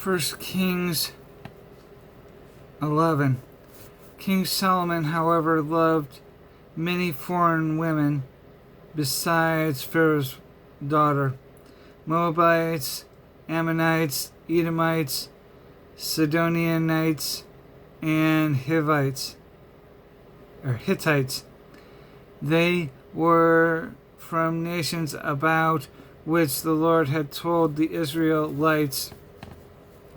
1 Kings 11. King Solomon, however, loved many foreign women besides Pharaoh's daughter: Moabites, Ammonites, Edomites, Sidonianites, and Hittites. They were from nations about which the Lord had told the Israelites,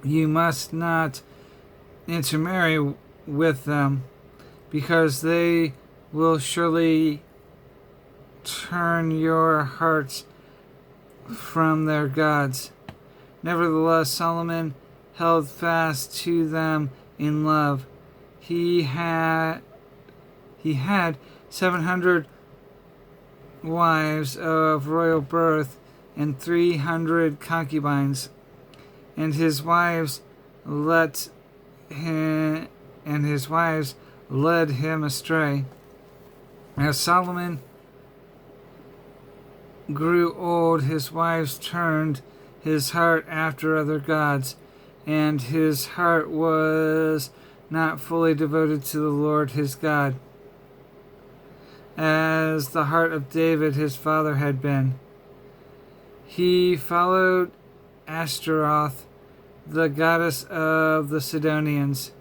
"You must not intermarry with them, because they will surely turn your hearts from their gods." Nevertheless, Solomon held fast to them in love. He had 700 wives of royal birth and 300 concubines, and his wives led him astray. As Solomon grew old, his wives turned his heart after other gods, and his heart was not fully devoted to the Lord his God, as the heart of David his father had been. He followed Ashtaroth, the goddess of the Sidonians,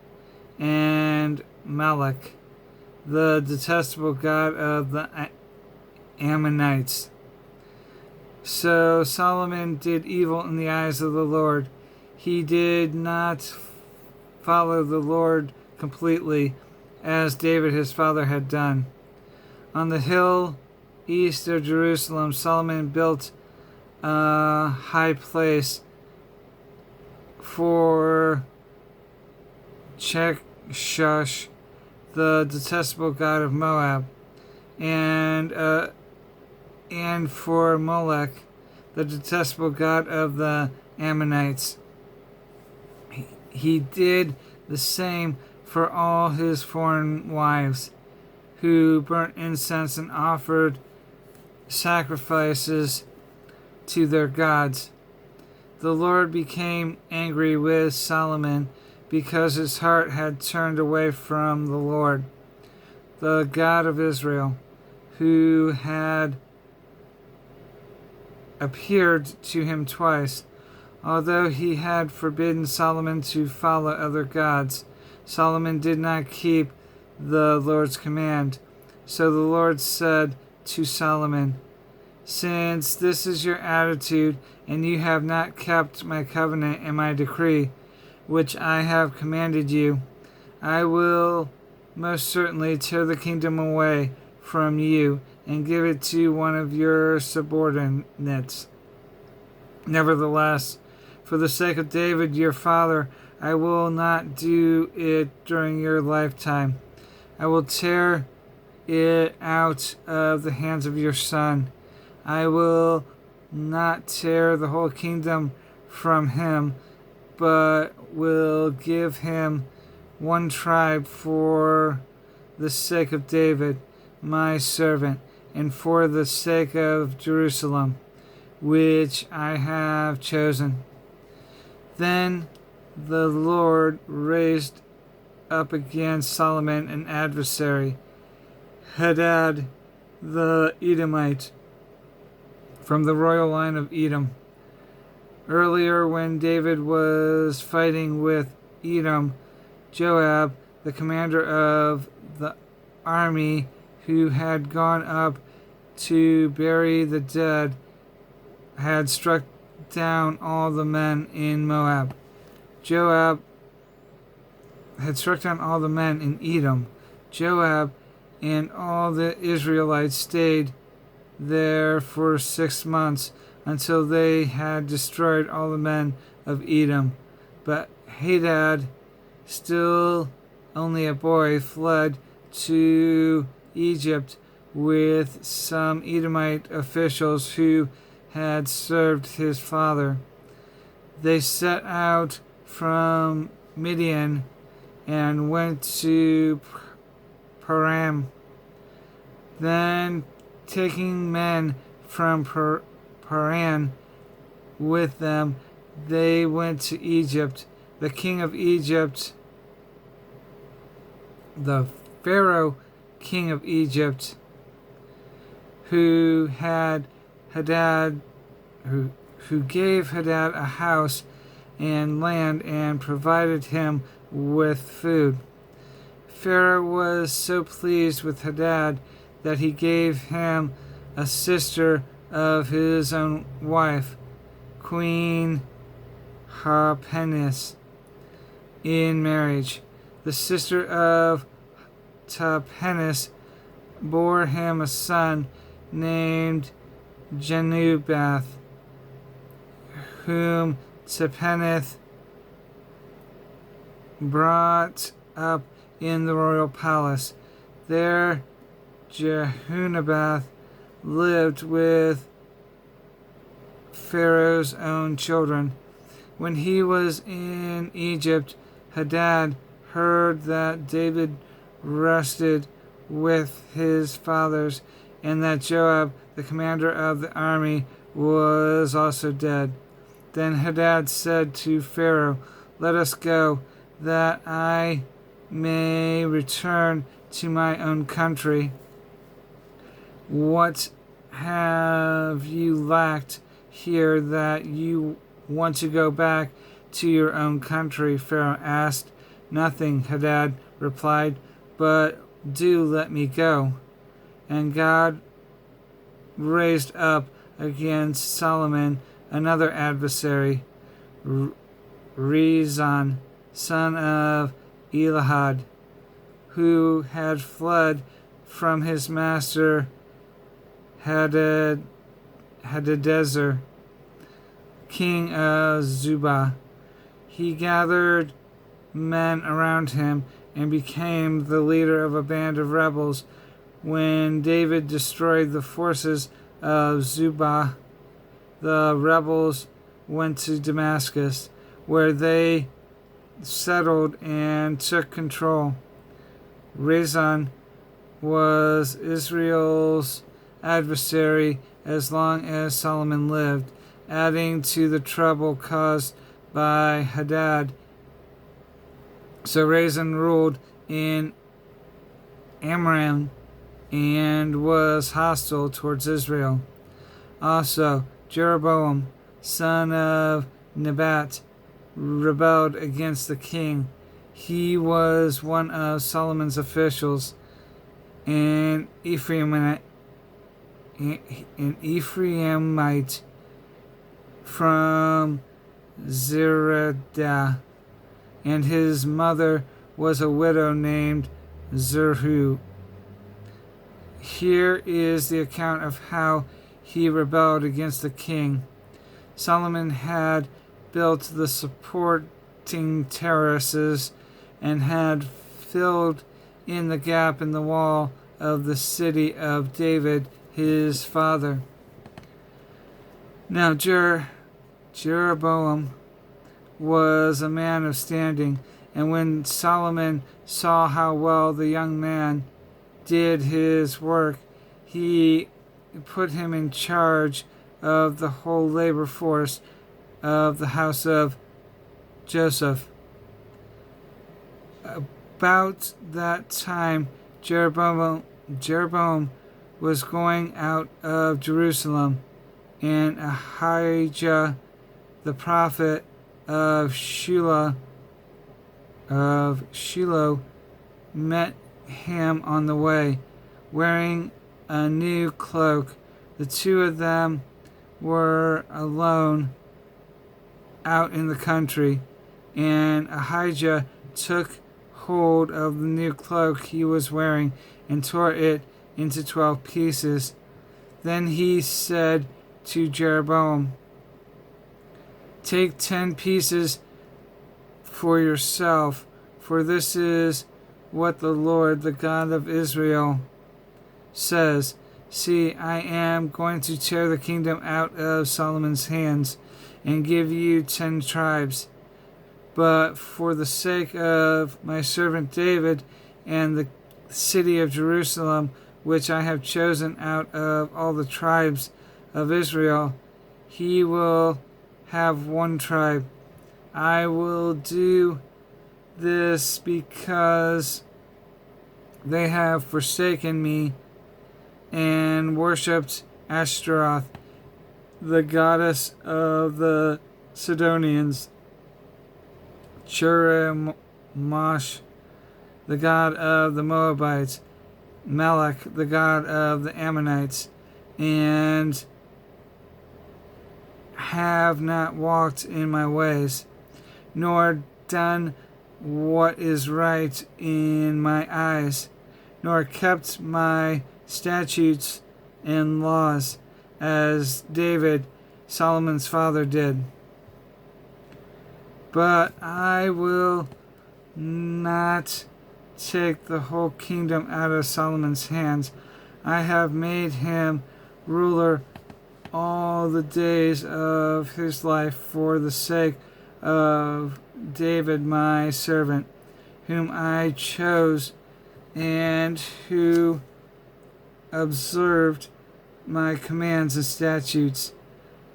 and Malach, the detestable god of the Ammonites. So Solomon did evil in the eyes of the Lord. He did not follow the Lord completely, as David his father had done. On the hill east of Jerusalem, Solomon built a high place for Chemosh, the detestable god of Moab, and for Molech, the detestable god of the Ammonites. He did the same for all his foreign wives, who burnt incense and offered sacrifices to their gods. The Lord became angry with Solomon because his heart had turned away from the Lord, the God of Israel, who had appeared to him twice. Although he had forbidden Solomon to follow other gods, Solomon did not keep the Lord's command. So the Lord said to Solomon, "Since this is your attitude, and you have not kept my covenant and my decree, which I have commanded you, I will most certainly tear the kingdom away from you and give it to one of your subordinates. Nevertheless, for the sake of David your father, I will not do it during your lifetime. I will tear it out of the hands of your son. I will not tear the whole kingdom from him, but will give him one tribe for the sake of David, my servant, and for the sake of Jerusalem, which I have chosen." Then the Lord raised up against Solomon an adversary, Hadad the Edomite, from the royal line of Edom. Earlier, when David was fighting with Edom, Joab, the commander of the army who had gone up to bury the dead, had struck down all the men in Moab. Joab had struck down all the men in Edom. Joab and all the Israelites stayed there for 6 months until they had destroyed all the men of Edom. But Hadad, still only a boy, fled to Egypt with some Edomite officials who had served his father. They set out from Midian and went to Paran. Then, taking men from Paran with them, they went to Egypt. The king of Egypt, the Pharaoh king of Egypt, who had Hadad, who gave Hadad a house and land and provided him with food. Pharaoh was so pleased with Hadad that he gave him a sister of his own wife, Queen Tahpenes, in marriage. The sister of Tahpenes bore him a son named Genubath, whom Tahpenes brought up in the royal palace. There Genubath lived with Pharaoh's own children. When he was in Egypt, Hadad heard that David rested with his fathers, and that Joab, the commander of the army, was also dead. Then Hadad said to Pharaoh, "Let us go, that I may return to my own country." "What have you lacked here that you want to go back to your own country?" Pharaoh asked. "Nothing," Hadad replied, "but do let me go." And God raised up against Solomon another adversary, Rezon, son of Elihud, who had fled from his master Hadadezer, king of Zobah. He gathered men around him and became the leader of a band of rebels. When David destroyed the forces of Zobah, the rebels went to Damascus, where they settled and took control. Rezon was Israel's adversary as long as Solomon lived, adding to the trouble caused by Hadad. So Rezon ruled in Amram and was hostile towards Israel. Also, Jeroboam, son of Nebat, rebelled against the king. He was one of Solomon's officials, an Ephraimite from Zeredah, and his mother was a widow named Zerhu. Here is the account of how he rebelled against the king. Solomon had built the supporting terraces and had filled in the gap in the wall of the city of David, his father. Now Jeroboam was a man of standing, and when Solomon saw how well the young man did his work, he put him in charge of the whole labor force of the house of Joseph. About that time, Jeroboam was going out of Jerusalem, and Ahijah, the prophet of Shiloh, met him on the way, wearing a new cloak. The two of them were alone out in the country, and Ahijah took hold of the new cloak he was wearing and tore it into 12 pieces. Then he said to Jeroboam, "Take 10 pieces for yourself, for this is what the Lord, the God of Israel, says. See, I am going to tear the kingdom out of Solomon's hands and give you 10 tribes. But for the sake of my servant David and the city of Jerusalem, which I have chosen out of all the tribes of Israel, he will have one tribe. I will do this because they have forsaken me and worshipped Ashtaroth, the goddess of the Sidonians, Cheremosh, the god of the Moabites, Melech, the god of the Ammonites, and have not walked in my ways, nor done what is right in my eyes, nor kept my statutes and laws, as David, Solomon's father, did. But I will not take the whole kingdom out of Solomon's hands. I have made him ruler all the days of his life for the sake of David my servant, whom I chose and who observed my commands and statutes.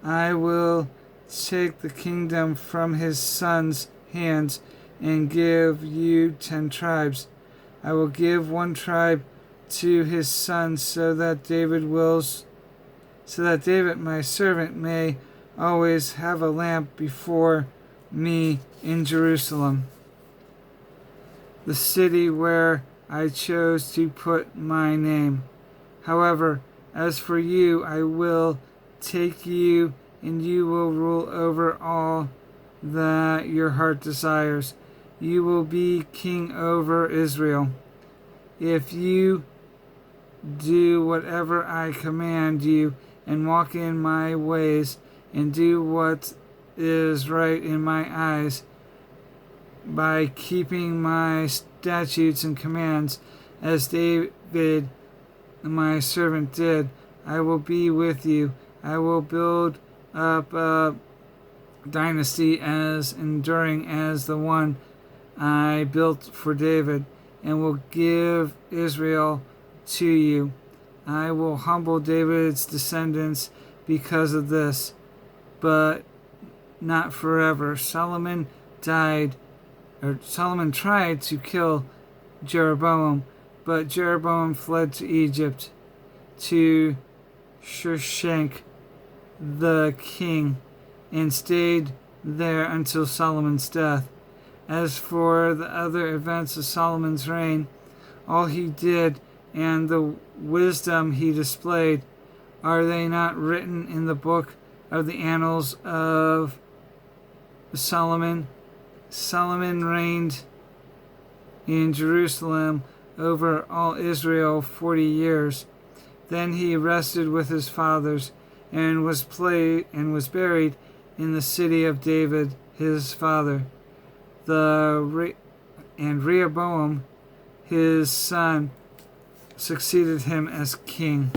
I will take the kingdom from his son's hands and give you 10 tribes. I will give one tribe to his son so that David my servant may always have a lamp before me in Jerusalem, the city where I chose to put my name. However, as for you, I will take you, and you will rule over all that your heart desires. You will be king over Israel. If you do whatever I command you, and walk in my ways, and do what is right in my eyes, by keeping my statutes and commands, as David my servant did, I will be with you. I will build up a dynasty as enduring as the one I built for David, and will give Israel to you. I will humble David's descendants because of this, but not forever. Solomon tried to kill Jeroboam, but Jeroboam fled to Egypt, to Shushank the king, and stayed there until Solomon's death. As for the other events of Solomon's reign, all he did and the wisdom he displayed, are they not written in the book of the annals of Solomon? Solomon reigned in Jerusalem over all Israel 40 years. Then he rested with his fathers and was buried in the city of David his father. And Rehoboam his son succeeded him as king.